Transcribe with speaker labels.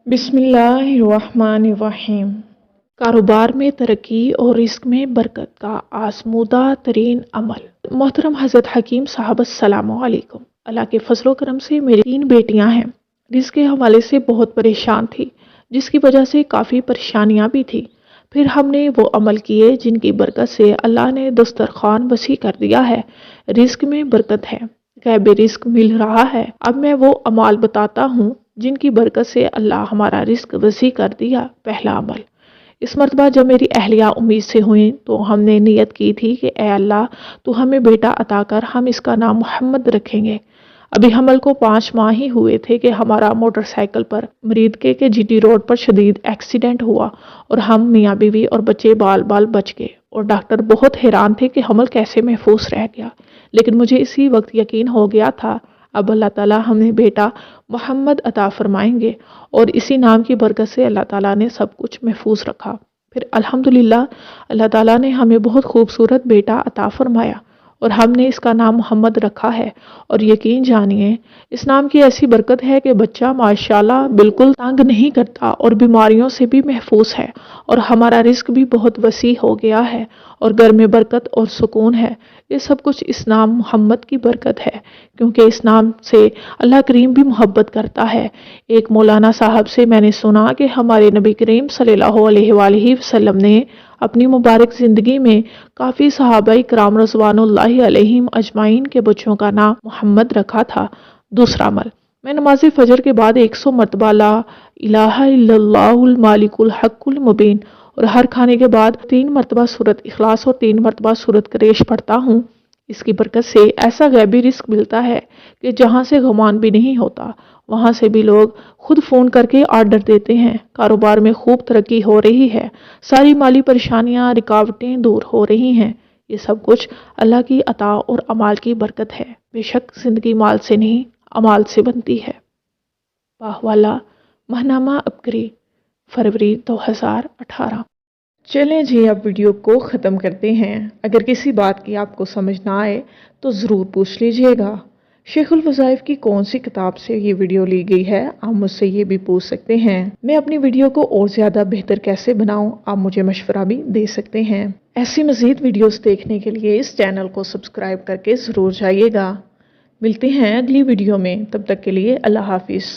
Speaker 1: बिस्मिल्लाहिर्रहमानिर्रहीम। कारोबार में तरक्की और रिस्क में बरकत का आजमूदा तरीन अमल। मोहतरम हज़रत हकीम साहब अस्सलामु अलैकुम। अल्लाह के फजलो करम से मेरी 3 बेटियां हैं। रिस्क के हवाले से बहुत परेशान थी, जिसकी वजह से काफ़ी परेशानियां भी थी। फिर हमने वो अमल किए जिनकी बरकत से अल्लाह ने दस्तरखान वसी कर दिया है। रिस्क में बरकत है, गैबे रिस्क मिल रहा है। अब मैं वो अमाल बताता हूँ जिनकी बरकत से अल्लाह हमारा रिस्क वसी कर दिया। पहला अमल, इस मरतबा जब मेरी अहलिया उम्मीद से हुई तो हमने नियत की थी कि ए अल्लाह तू हमें बेटा अता कर, हम इसका नाम मोहम्मद रखेंगे। अभी हमल को 5 माह ही हुए थे कि हमारा मोटरसाइकिल पर मरीद के जीटी रोड पर शदीद एक्सीडेंट हुआ और हम मियाँ बीवी और बच्चे बाल बाल बच गए और डॉक्टर बहुत हैरान थे कि हमल कैसे महफूज रह गया। लेकिन मुझे इसी वक्त यकीन हो गया था अब अल्लाह ताला हमें बेटा मोहम्मद अता फरमाएंगे और इसी नाम की बरकत से अल्लाह ताला ने सब कुछ महफूज रखा। फिर अल्हम्दुलिल्लाह अल्लाह ताला ने हमें बहुत खूबसूरत बेटा अता फरमाया और हमने इसका नाम मोहम्मद रखा है। और यकीन जानिए इस नाम की ऐसी बरकत है कि बच्चा माशाल्लाह बिल्कुल तंग नहीं करता और बीमारियों से भी महफूज है और हमारा रिस्क भी बहुत वसी हो गया है और घर में बरकत और सुकून है। ये सब कुछ इस नाम मोहम्मद की बरकत है, क्योंकि इस नाम से अल्लाह करीम भी मोहब्बत करता है। एक मौलाना साहब से मैंने सुना कि हमारे नबी करीम सल्लल्लाहु अलैहि वसल्लम ने अपनी मुबारक ज़िंदगी में काफ़ी सहाबा इकराम रज़वानुल्लाहि अलैहिम अजमाइन के बच्चों का नाम मोहम्मद रखा था। दूसरा अमल, मैं नमाज फजर के बाद 100 मरतबा ला इलाहा इल्लल्लाहुल मालिकुल हक़्क़ुल मुबीन और हर खाने के बाद 3 मरतबा सूरत इखलास और 3 मरतबा सूरत करेश पढ़ता हूँ। इसकी बरकत से ऐसा गैबी रिस्क मिलता है कि जहाँ से गुमान भी नहीं होता वहाँ से भी लोग खुद फ़ोन करके ऑर्डर देते हैं। कारोबार में खूब तरक्की हो रही है, सारी माली परेशानियाँ रुकावटें दूर हो रही हैं। ये सब कुछ अल्लाह की अता और अमाल की बरकत है। बेशक ज़िंदगी माल से नहीं अमाल से बनती है। बाहवाला महनामा अबकरी, फरवरी 2018। चलें जी, अब वीडियो को ख़त्म करते हैं। अगर किसी बात की आपको समझ ना आए तो ज़रूर पूछ लीजिएगा। शेखुल वज़ाइफ की कौन सी किताब से ये वीडियो ली गई है, आप मुझसे ये भी पूछ सकते हैं। मैं अपनी वीडियो को और ज़्यादा बेहतर कैसे बनाऊं, आप मुझे मशवरा भी दे सकते हैं। ऐसी मज़ीद वीडियोस देखने के लिए इस चैनल को सब्सक्राइब करके ज़रूर जाइएगा। मिलते हैं अगली वीडियो में, तब तक के लिए अल्लाह हाफिज़।